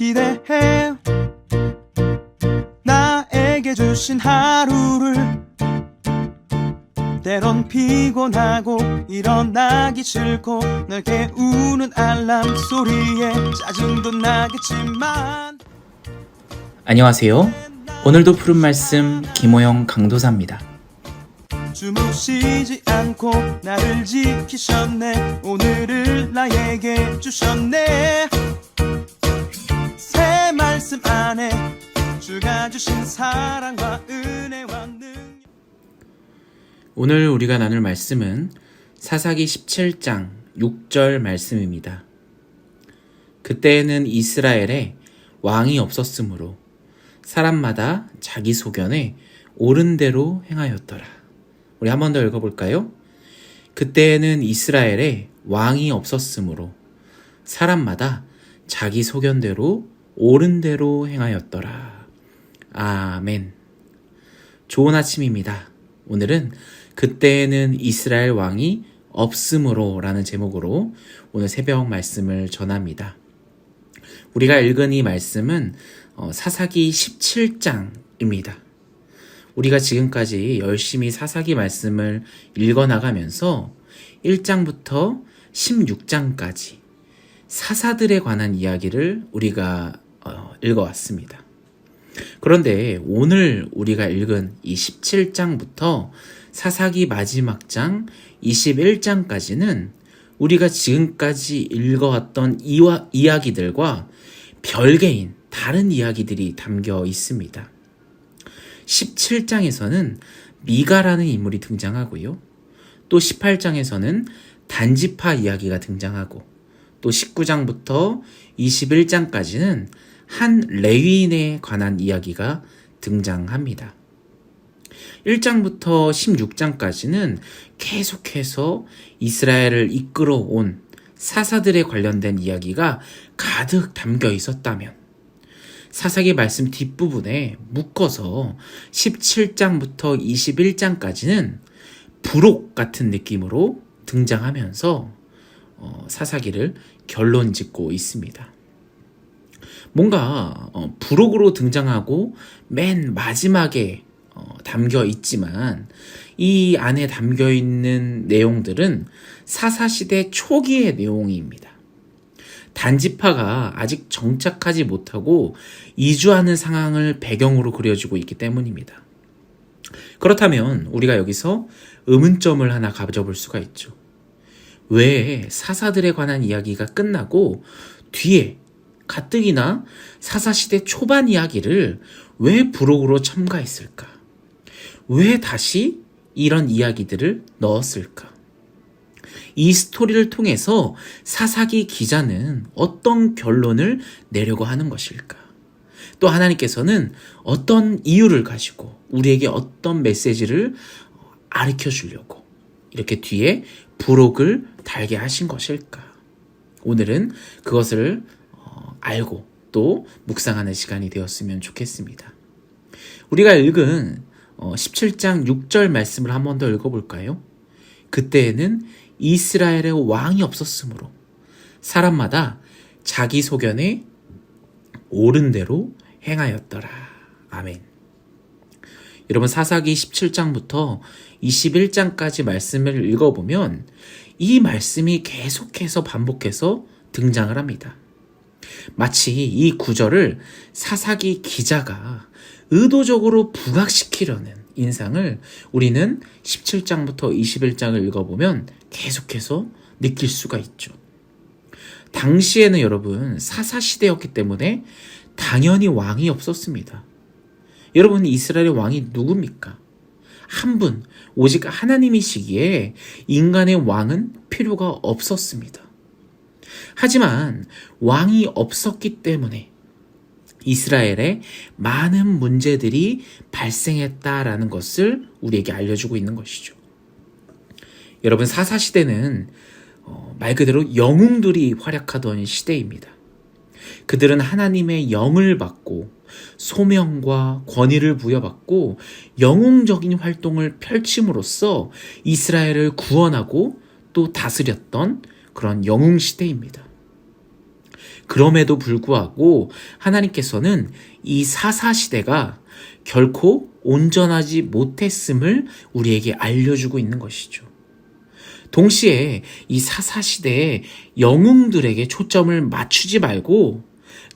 기대해 나에게 주신 하루를 때론 피곤하고 일어나기 싫고 널 깨우는 알람 소리에 짜증도 나겠지만 안녕하세요. 오늘도 푸른 말씀 김호영 강도사입니다. 주무시지 않고 나를 지키셨네. 오늘을 나에게 주셨네. 새 말씀 안에 주가 주신 사랑과 은혜와 능력. 오늘 우리가 나눌 말씀은 사사기 17장 6절 말씀입니다. 그때에는 이스라엘에 왕이 없었으므로 사람마다 자기 소견에 옳은 대로 행하였더라. 우리 한 번 더 읽어볼까요? 그때에는 이스라엘에 왕이 없었으므로 사람마다 자기 소견대로 옳은 대로 행하였더라. 아멘. 좋은 아침입니다. 오늘은 그때에는 이스라엘 왕이 없으므로 라는 제목으로 오늘 새벽 말씀을 전합니다. 우리가 읽은 이 말씀은 사사기 17장입니다. 우리가 지금까지 열심히 사사기 말씀을 읽어나가면서 1장부터 16장까지 사사들에 관한 이야기를 우리가 읽어왔습니다. 그런데 오늘 우리가 읽은 이 17장부터 사사기 마지막 장 21장까지는 우리가 지금까지 읽어왔던 이야기들과 별개인 다른 이야기들이 담겨 있습니다. 17장에서는 미가라는 인물이 등장하고요. 또 18장에서는 단지파 이야기가 등장하고 또 19장부터 21장까지는 한 레위인에 관한 이야기가 등장합니다. 1장부터 16장까지는 계속해서 이스라엘을 이끌어온 사사들에 관련된 이야기가 가득 담겨 있었다면 사사기 말씀 뒷부분에 묶어서 17장부터 21장까지는 부록 같은 느낌으로 등장하면서 사사기를 결론 짓고 있습니다. 뭔가 부록으로 등장하고 맨 마지막에 담겨 있지만 이 안에 담겨 있는 내용들은 사사시대 초기의 내용입니다. 단지파가 아직 정착하지 못하고 이주하는 상황을 배경으로 그려지고 있기 때문입니다. 그렇다면 우리가 여기서 의문점을 하나 가져볼 수가 있죠. 왜 사사들에 관한 이야기가 끝나고 뒤에 가뜩이나 사사시대 초반 이야기를 왜 부록으로 첨가했을까? 왜 다시 이런 이야기들을 넣었을까? 이 스토리를 통해서 사사기 기자는 어떤 결론을 내려고 하는 것일까? 또 하나님께서는 어떤 이유를 가지고 우리에게 어떤 메시지를 가르쳐 주려고 이렇게 뒤에 부록을 달게 하신 것일까? 오늘은 그것을 알고 또 묵상하는 시간이 되었으면 좋겠습니다. 우리가 읽은 17장 6절 말씀을 한 번 더 읽어볼까요? 그때에는 이스라엘의 왕이 없었으므로 사람마다 자기 소견에 옳은 대로 행하였더라. 아멘. 여러분 사사기 17장부터 21장까지 말씀을 읽어보면 이 말씀이 계속해서 반복해서 등장을 합니다. 마치 이 구절을 사사기 기자가 의도적으로 부각시키려는 인상을 우리는 17장부터 21장을 읽어보면 계속해서 느낄 수가 있죠. 당시에는 여러분 사사시대였기 때문에 당연히 왕이 없었습니다. 여러분 이스라엘의 왕이 누굽니까? 한 분, 오직 하나님이시기에 인간의 왕은 필요가 없었습니다. 하지만 왕이 없었기 때문에 이스라엘에 많은 문제들이 발생했다라는 것을 우리에게 알려주고 있는 것이죠. 여러분 사사시대는 말 그대로 영웅들이 활약하던 시대입니다. 그들은 하나님의 영을 받고 소명과 권위를 부여받고 영웅적인 활동을 펼침으로써 이스라엘을 구원하고 또 다스렸던 그런 영웅 시대입니다. 그럼에도 불구하고 하나님께서는 이 사사시대가 결코 온전하지 못했음을 우리에게 알려주고 있는 것이죠. 동시에 이 사사시대의 영웅들에게 초점을 맞추지 말고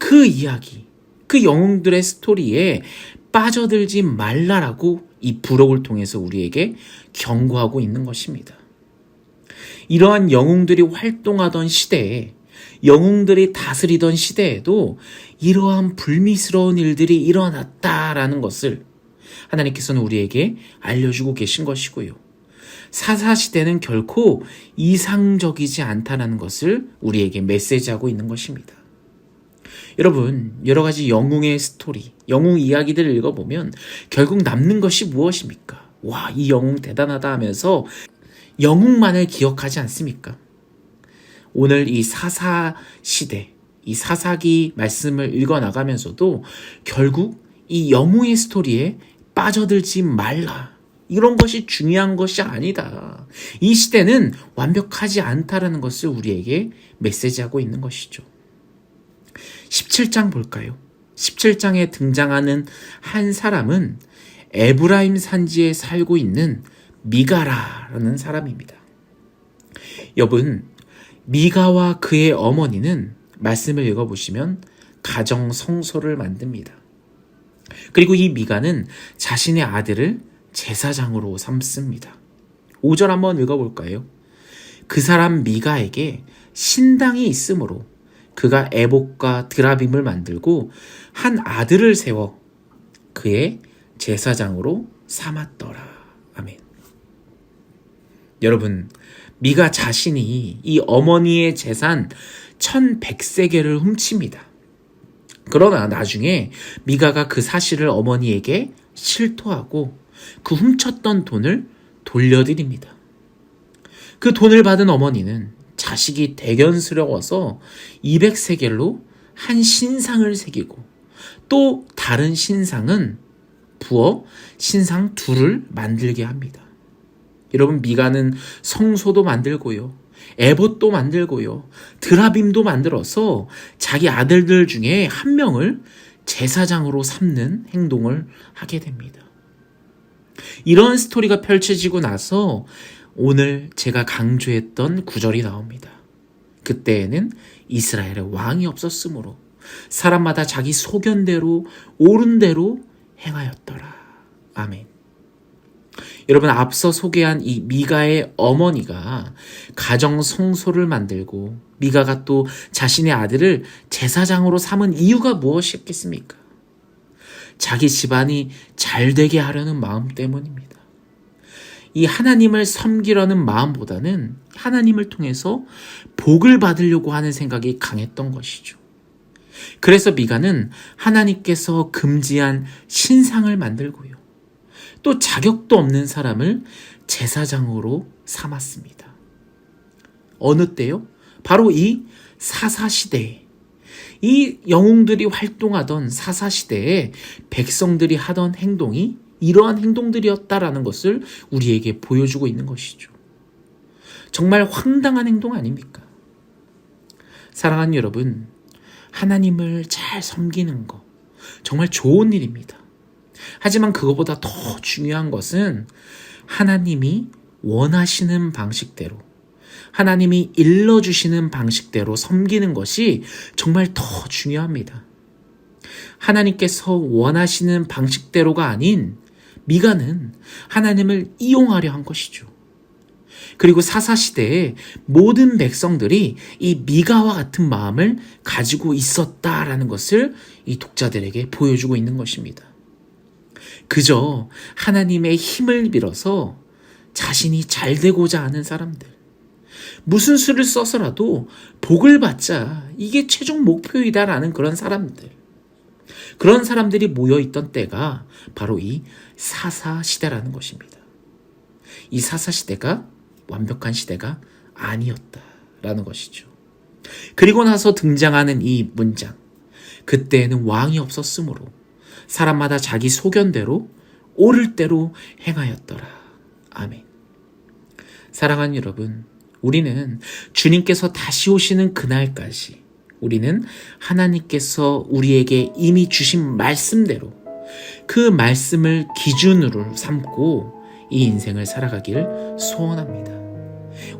그 이야기, 그 영웅들의 스토리에 빠져들지 말라라고 이 부록을 통해서 우리에게 경고하고 있는 것입니다. 이러한 영웅들이 활동하던 시대에, 영웅들이 다스리던 시대에도 이러한 불미스러운 일들이 일어났다라는 것을 하나님께서는 우리에게 알려주고 계신 것이고요. 사사시대는 결코 이상적이지 않다는 것을 우리에게 메시지하고 있는 것입니다. 여러분, 여러 가지 영웅의 스토리, 영웅 이야기들을 읽어보면 결국 남는 것이 무엇입니까? 와, 이 영웅 대단하다 하면서 영웅만을 기억하지 않습니까? 오늘 이 사사시대, 이 사사기 말씀을 읽어나가면서도 결국 이 영웅의 스토리에 빠져들지 말라. 이런 것이 중요한 것이 아니다. 이 시대는 완벽하지 않다라는 것을 우리에게 메시지하고 있는 것이죠. 17장 볼까요? 17장에 등장하는 한 사람은 에브라임 산지에 살고 있는 미가라라는 사람입니다. 여러분, 미가와 그의 어머니는 말씀을 읽어보시면 가정 성소를 만듭니다. 그리고 이 미가는 자신의 아들을 제사장으로 삼습니다. 5절 한번 읽어볼까요? 그 사람 미가에게 신당이 있으므로 그가 에봇과 드라빔을 만들고 한 아들을 세워 그의 제사장으로 삼았더라. 아멘. 여러분, 미가 자신이 이 어머니의 재산 1100세겔을 훔칩니다. 그러나 나중에 미가가 그 사실을 어머니에게 실토하고 그 훔쳤던 돈을 돌려드립니다. 그 돈을 받은 어머니는 자식이 대견스러워서 200세겔로 한 신상을 새기고 또 다른 신상은 부어 신상 둘을 만들게 합니다. 여러분, 미가는 성소도 만들고요, 에봇도 만들고요, 드라빔도 만들어서 자기 아들들 중에 한 명을 제사장으로 삼는 행동을 하게 됩니다. 이런 스토리가 펼쳐지고 나서 오늘 제가 강조했던 구절이 나옵니다. 그때에는 이스라엘에 왕이 없었으므로 사람마다 자기 소견대로 옳은 대로 행하였더라. 아멘. 여러분, 앞서 소개한 이 미가의 어머니가 가정 성소를 만들고 미가가 또 자신의 아들을 제사장으로 삼은 이유가 무엇이었겠습니까? 자기 집안이 잘 되게 하려는 마음 때문입니다. 이 하나님을 섬기려는 마음보다는 하나님을 통해서 복을 받으려고 하는 생각이 강했던 것이죠. 그래서 미가는 하나님께서 금지한 신상을 만들고요, 또 자격도 없는 사람을 제사장으로 삼았습니다. 어느 때요? 바로 이 사사시대에, 이 영웅들이 활동하던 사사시대에 백성들이 하던 행동이 이러한 행동들이었다라는 것을 우리에게 보여주고 있는 것이죠. 정말 황당한 행동 아닙니까? 사랑하는 여러분, 하나님을 잘 섬기는 거 정말 좋은 일입니다. 하지만 그것보다 더 중요한 것은 하나님이 원하시는 방식대로, 하나님이 일러주시는 방식대로 섬기는 것이 정말 더 중요합니다. 하나님께서 원하시는 방식대로가 아닌 미가는 하나님을 이용하려 한 것이죠. 그리고 사사시대에 모든 백성들이 이 미가와 같은 마음을 가지고 있었다라는 것을 이 독자들에게 보여주고 있는 것입니다. 그저 하나님의 힘을 빌어서 자신이 잘 되고자 하는 사람들, 무슨 수를 써서라도 복을 받자, 이게 최종 목표이다라는 그런 사람들, 그런 사람들이 모여있던 때가 바로 이 사사시대라는 것입니다. 이 사사시대가 완벽한 시대가 아니었다라는 것이죠. 그리고 나서 등장하는 이 문장, 그때에는 왕이 없었으므로 사람마다 자기 소견대로 옳을 대로 행하였더라. 아멘. 사랑하는 여러분, 우리는 주님께서 다시 오시는 그날까지 우리는 하나님께서 우리에게 이미 주신 말씀대로 그 말씀을 기준으로 삼고 이 인생을 살아가길 소원합니다.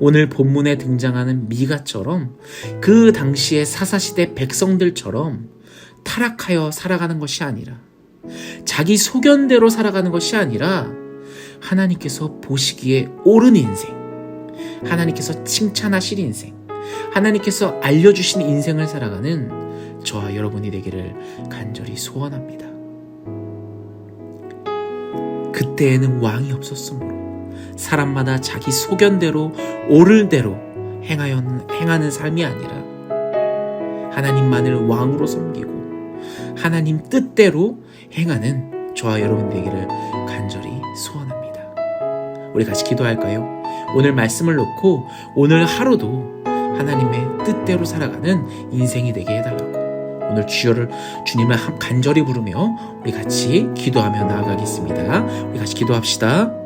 오늘 본문에 등장하는 미가처럼 그 당시의 사사시대 백성들처럼 타락하여 살아가는 것이 아니라, 자기 소견대로 살아가는 것이 아니라 하나님께서 보시기에 옳은 인생, 하나님께서 칭찬하실 인생, 하나님께서 알려주신 인생을 살아가는 저와 여러분이 되기를 간절히 소원합니다. 그때에는 왕이 없었으므로 사람마다 자기 소견대로 옳을 대로 행하는 삶이 아니라 하나님만을 왕으로 섬기고 하나님 뜻대로 행하는 저와 여러분 되기를 간절히 소원합니다. 우리 같이 기도할까요? 오늘 말씀을 놓고 오늘 하루도 하나님의 뜻대로 살아가는 인생이 되게 해달라고 오늘 주님을 간절히 부르며 우리 같이 기도하며 나아가겠습니다. 우리 같이 기도합시다.